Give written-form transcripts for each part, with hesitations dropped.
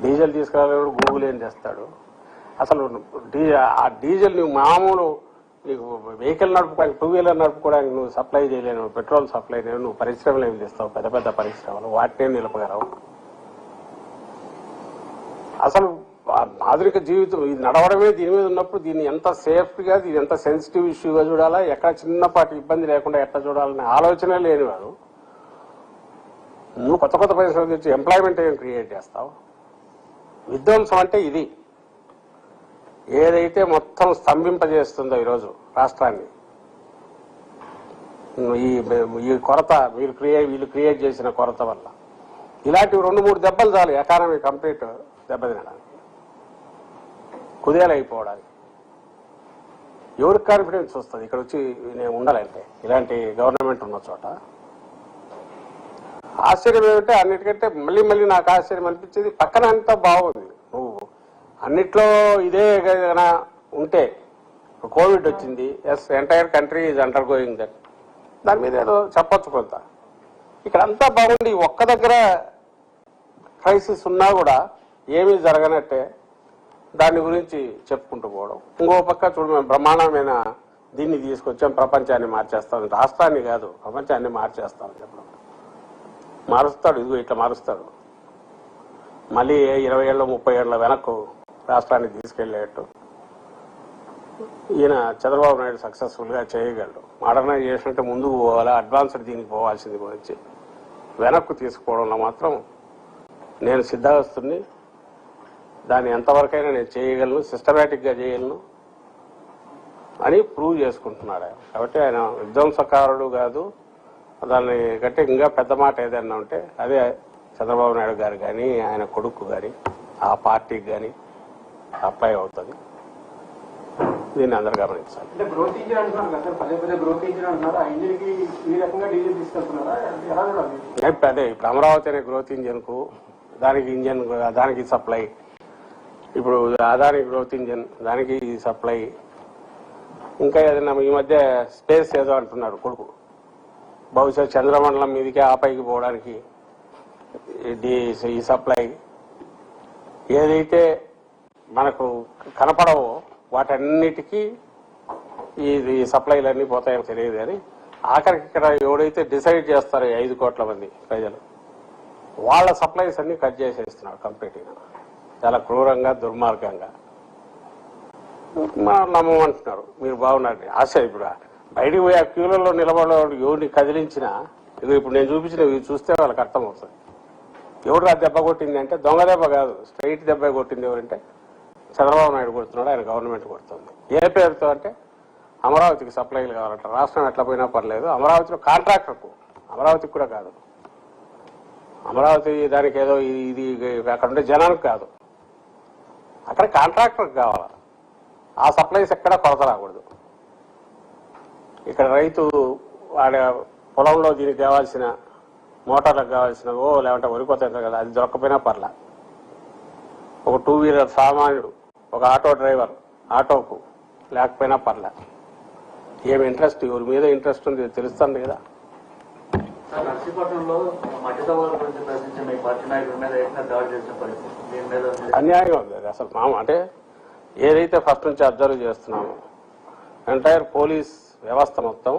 Diesel తీసుకురాలేడు, Google ఏం చేస్తాడు అసలు? ఆ డీజిల్ నువ్వు మామూలు నీకు వెహికల్ నడుపుకోవడానికి, 2 వీలర్ నడుపుకోవడానికి నువ్వు సప్లై చేయలేను, పెట్రోల్ సప్లై చేయలేవు, నువ్వు పరిశ్రమలు ఏమి చేస్తావు? పెద్ద పెద్ద పరిశ్రమలు, వాటినే నిలపగలవు. అసలు ఆధునిక జీవితం ఇది నడవడమే దీని మీద ఉన్నప్పుడు దీన్ని ఎంత సేఫ్గా, దీని ఎంత సెన్సిటివ్ ఇష్యూగా చూడాలా, ఎక్కడ చిన్నపాటి ఇబ్బంది లేకుండా ఎట్లా చూడాలనే ఆలోచనే లేనివాడు నువ్వు కొత్త కొత్త పరిశ్రమలు తెచ్చి ఎంప్లాయ్మెంట్ ఏం క్రియేట్ చేస్తావు? విధ్వంసం అంటే ఇది. ఏదైతే మొత్తం స్తంభింపజేస్తుందో ఈరోజు రాష్ట్రాన్ని ఈ కొరత, వీళ్ళు క్రియేట్ చేసిన కొరత వల్ల ఇలాంటివి 2-3 దెబ్బలు చాలు ఎకానమీ కంప్లీట్ దెబ్బతినడానికి, కుదేలైపోవడానికి. ఎవరికి కాన్ఫిడెన్స్ వస్తుంది ఇక్కడ వచ్చి నేను ఉండాలంటే ఇలాంటి గవర్నమెంట్ ఉన్న చోట? ఆశ్చర్యం ఏమంటే అన్నిటికంటే మళ్ళీ నాకు ఆశ్చర్యం అనిపించేది, పక్కన అంతా బాగుంది, నువ్వు అన్నిట్లో ఇదే ఏదైనా ఉంటే, కోవిడ్ వచ్చింది, as entire country is undergoing that, దాని మీద ఏదో చెప్పొచ్చు కొంత. ఇక్కడ అంతా బాగుండి ఒక్క దగ్గర క్రైసిస్ ఉన్నా కూడా ఏమీ జరగనట్టే దాని గురించి చెప్పుకుంటూ పోవడం. ఇంకో పక్క చూడు, మేము బ్రహ్మాండమైన దీన్ని తీసుకొచ్చాం, ప్రపంచాన్ని మార్చేస్తాం, రాష్ట్రాన్ని కాదు ప్రపంచాన్ని మార్చేస్తామని చెప్పడం. మారుస్తాడు, ఇదిగో ఇట్లా మారుస్తాడు. మళ్ళీ 20 ఏళ్ళు 30 ఏళ్ళ వెనక్కు రాష్ట్రాన్ని తీసుకెళ్లేట్టు ఈయన చంద్రబాబు నాయుడు సక్సెస్ఫుల్గా చేయగలడు. మోడర్నైజేషన్ అంటే ముందుకు పోవాలా, అడ్వాన్స్డ్ దీనికి పోవాల్సింది గురించి వెనక్కు తీసుకుపోవడంలో మాత్రం నేను సిద్ధాస్తుని. దాన్ని ఎంతవరకైనా నేను చేయగలను, సిస్టమేటిక్గా చేయగలను అని ప్రూవ్ చేసుకుంటున్నాడు ఆయన. కాబట్టి ఆయన విధ్వంసకారుడు కాదు. దాన్ని కంటే ఇంకా పెద్ద మాట ఏదైనా ఉంటే అదే చంద్రబాబు నాయుడు గారు కానీ ఆయన కొడుకు కానీ ఆ పార్టీకి కానీ అప్లై అవుతుంది. దీన్ని అందరు గమనించాలి. అదే ఇప్పుడు అమరావతి అనే గ్రోత్ ఇంజన్కు దానికి సప్లై, ఇప్పుడు అదానికి గ్రోత్ ఇంజన్ దానికి సప్లై, ఇంకా ఏదైనా ఈ మధ్య స్పేస్ ఏదో అంటున్నాడు కొడుకు, బహుశా చంద్రమండలం మీదకి ఆ పైకి పోవడానికి ఈ సప్లై. ఏదైతే మనకు కనపడవో వాటన్నిటికీ ఈ సప్లైలన్నీ పోతాయని తెలియదు. కానీ ఆఖరికి ఇక్కడ ఎవడైతే డిసైడ్ చేస్తారో 5 కోట్ల మంది ప్రజలు, వాళ్ళ సప్లైస్ అన్ని కట్ చేసేస్తున్నారు కంప్లీట్గా, చాలా క్రూరంగా దుర్మార్గంగా. మనం నమ్మమంటున్నారు, మీరు బాగున్నారండి ఆశ. ఇప్పుడు బయటికి పోయి ఆ క్యూలలో నిలబడేవాడు ఎవరిని కదిలించినా, ఇప్పుడు నేను చూపించినవి చూస్తే వాళ్ళకి అర్థమవుతుంది. ఎవరు ఆ దెబ్బ కొట్టింది అంటే దొంగ దెబ్బ కాదు, స్ట్రైట్ దెబ్బ కొట్టింది ఎవరంటే చంద్రబాబు నాయుడు కొడుతున్నాడు, ఆయన గవర్నమెంట్ కొడుతుంది. ఏ పేరుతో అంటే అమరావతికి సప్లైలు కావాలంట. రాష్ట్రం ఎట్లా పోయినా పర్లేదు, అమరావతిలో కాంట్రాక్టర్కు, అమరావతికి కూడా కాదు, అమరావతి దానికి ఏదో ఇది అక్కడ ఉండే జనానికి కాదు, అక్కడ కాంట్రాక్టర్కి కావాలి. ఆ సప్లైస్ ఎక్కడ కొరత రాకూడదు. ఇక్కడ రైతు వాడి పొలంలో దీనికి కావాల్సిన మోటార్లకు కావాల్సిన లేదంటే వరిపోతాయి కదా, అది దొరకపోయినా పర్లా. ఒక 2 వీలర్ సామాన్యుడు, ఒక ఆటో డ్రైవర్ ఆటోకు లేకపోయినా పర్లే. ఏమి ఇంట్రెస్ట్, ఎవరి మీద ఇంట్రెస్ట్ ఉంది తెలుస్తుంది కదా. అన్యాయంగా ఉంది అది అసలు. అంటే ఏదైతే ఫస్ట్ నుంచి అబ్జర్వ్ చేస్తున్నామో ఎంటైర్ పోలీస్ వ్యవస్థ మొత్తం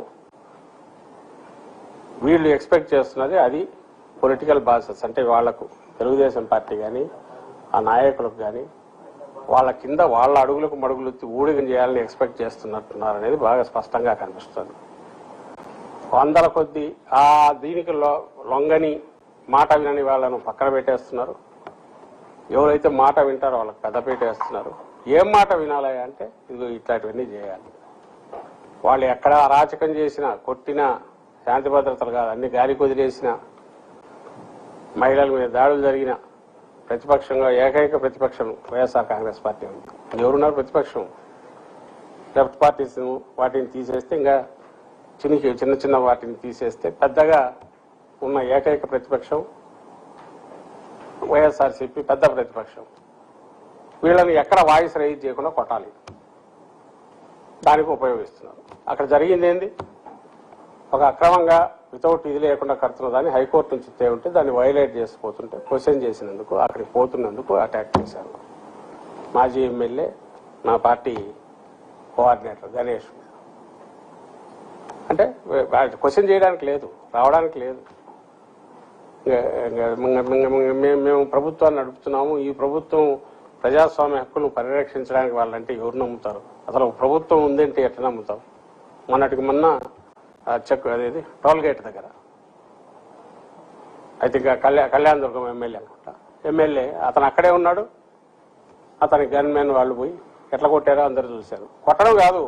వీళ్ళు ఎక్స్పెక్ట్ చేస్తున్నది అది పొలిటికల్ బాసెస్ అంటే వాళ్లకు, తెలుగుదేశం పార్టీ కానీ ఆ నాయకులకు కానీ వాళ్ళ కింద వాళ్ళ అడుగులకు మడుగులు ఊడిగం చేయాలని ఎక్స్పెక్ట్ చేస్తున్నట్టున్నారు అనేది బాగా స్పష్టంగా కనిపిస్తుంది. 100ల కొద్దీ ఆ దీనికి లొంగని మాట వినని వాళ్ళను పక్కన పెట్టేస్తున్నారు. ఎవరైతే మాట వింటారో వాళ్ళకి పెద్దపీట వేస్తున్నారు. ఏం మాట వినాలి అంటే ఇది ఇట్లాంటివన్నీ చేయాలి. వాళ్ళు ఎక్కడ అరాచకం చేసినా, కొట్టినా, శాంతి భద్రతలు కాదు అన్ని గాలి కుదిరేసిన, మహిళల మీద దాడులు జరిగిన ప్రతిపక్షంగా ఏకైక ప్రతిపక్షం వైఎస్ఆర్ కాంగ్రెస్ పార్టీ ఉంది. ఎవరున్నారు ప్రతిపక్షం? లెఫ్ట్ పార్టీస్ వాటిని తీసేస్తే, ఇంకా చిన్న చిన్న వాటిని తీసేస్తే పెద్దగా ఉన్న ఏకైక ప్రతిపక్షం వైఎస్ఆర్సీపీ పెద్ద ప్రతిపక్షం. వీళ్ళని ఎక్కడ వాయిస్ రైజ్ చేయకుండా కొట్టాలి, దానికి ఉపయోగిస్తున్నారు. అక్కడ జరిగింది ఏంది? ఒక అక్రమంగా వితౌట్ ఇది లేకుండా కడుతున్న దాన్ని హైకోర్టు నుంచి ఇస్తే ఉంటే దాన్ని వైలేట్ చేసిపోతుంటే క్వశ్చన్ చేసినందుకు అక్కడికి పోతున్నందుకు అటాక్ చేశారు మాజీ ఎమ్మెల్యే నా పార్టీ కోఆర్డినేటర్ గణేష్. అంటే క్వశ్చన్ చేయడానికి లేదు, రావడానికి లేదు. మేము ప్రభుత్వాన్ని నడుపుతున్నాము, ఈ ప్రభుత్వం ప్రజాస్వామ్య హక్కులను పరిరక్షించడానికి వాళ్ళంటే ఎవరు నమ్ముతారు? అసలు ప్రభుత్వం ఉందంటే ఎట్లా నమ్ముతాం? మొన్నటికి మొన్న చెక్ అదేది టోల్ గేట్ దగ్గర అయితే కళ్యాణ దుర్గం ఎమ్మెల్యే అనుకుంటా, ఎమ్మెల్యే అతను అక్కడే ఉన్నాడు. అతని గన్మెన్ వాళ్ళు పోయి ఎట్లా కొట్టారో అందరూ చూశారు. కొట్టడం కాదు,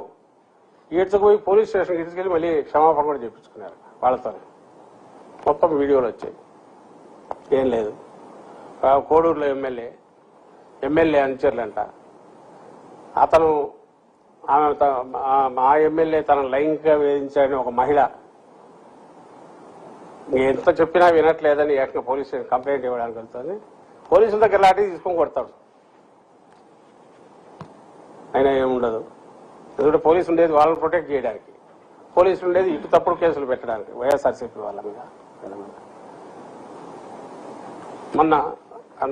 ఈడ్చుకుపోయి పోలీస్ స్టేషన్కి తీసుకెళ్ళి మళ్ళీ క్షమాపణ కూడా చేయించుకున్నారు వాళ్ళతో. మొత్తం వీడియోలు వచ్చాయి. ఏం లేదు, కోడూరులో ఎమ్మెల్యే అనుచరులంట. అతను ఆ ఎమ్మెల్యే తన లైంగిక వేధించాడని ఒక మహిళ ఎంత చెప్పినా వినట్లేదని ఏకంగా పోలీస్ స్టేషన్ కంప్లైంట్ ఇవ్వడానికి వెళ్తుంది. పోలీసుల దగ్గర లాంటివి తీసుకొని కొడతాడు. అయినా ఏముండదు, ఎందుకంటే పోలీసు ఉండేది వాళ్ళని ప్రొటెక్ట్ చేయడానికి, పోలీసులు ఉండేది ఇటు తప్పుడు కేసులు పెట్టడానికి వైఎస్ఆర్సీపీ వాళ్ళ మీద. మొన్న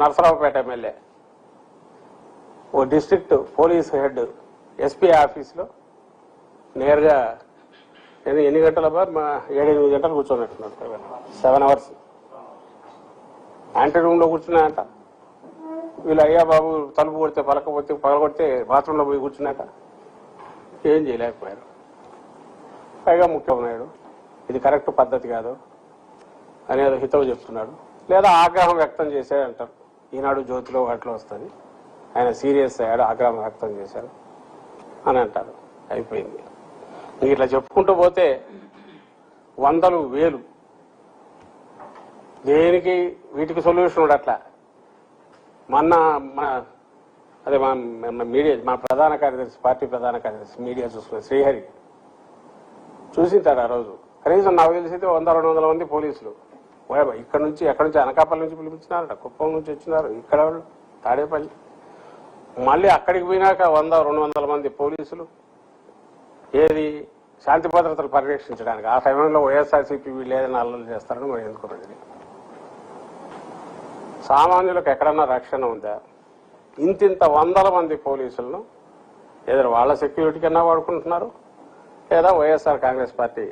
నరసరావుపేట ఎమ్మెల్యే ఓ డిస్ట్రిక్ట్ పోలీస్ హెడ్ ఎస్పీ ఆఫీస్లో నేరుగా ఎన్ని గంటల 7-8 గంటలు కూర్చోనట్టున్నాడు. 7 hours యాంటీ రూమ్లో కూర్చున్నాయంట. వీళ్ళు అయ్యా బాబు తలుపు కొడితే పగలగొడితే బాత్రూంలో పోయి కూర్చున్నాక ఏం చేయలేకపోయారు. పైగా ముఖ్యమన్నాడు, ఇది కరెక్ట్ పద్ధతి కాదు అనేది హితవు చెప్తున్నాడు. లేదా ఆగ్రహం వ్యక్తం చేశాడంటారు. ఈనాడు జ్యోతిలో వాటిలో వస్తుంది, ఆయన సీరియస్ అయ్యాడు, ఆగ్రహం వ్యక్తం చేశారు అని అంటారు. అయిపోయింది. ఇట్లా చెప్పుకుంటూ పోతే 100 వేలు దేనికి వీటికి సొల్యూషన్ ఉండట్లా. మన మీడియా, మా ప్రధాన కార్యదర్శి, పార్టీ ప్రధాన కార్యదర్శి మీడియా చూసుకున్న శ్రీహరి చూసింటాడు ఆ రోజు. కనీసం నాకు తెలిసి 100-200 మంది పోలీసులు ఇక్కడ నుంచి ఎక్కడి నుంచి అనకాపల్లి నుంచి పిలిపించినారట, కుప్పం నుంచి వచ్చినారు, ఇక్కడ తాడేపల్లి, మళ్ళీ అక్కడికి పోయినాక 100-200 మంది పోలీసులు ఏది శాంతి భద్రతలు పరిరక్షించడానికి. ఆ సమయంలో వైఎస్ఆర్సీపీ వీళ్ళు ఏదైనా అల్లలు చేస్తారని మనం ఎందుకున్నది. సామాన్యులకు ఎక్కడన్నా రక్షణ ఉందా? ఇంతింత 100 మంది పోలీసులను ఏదో వాళ్ళ సెక్యూరిటీ కన్నా వాడుకుంటున్నారు, లేదా వైఎస్ఆర్ కాంగ్రెస్ పార్టీ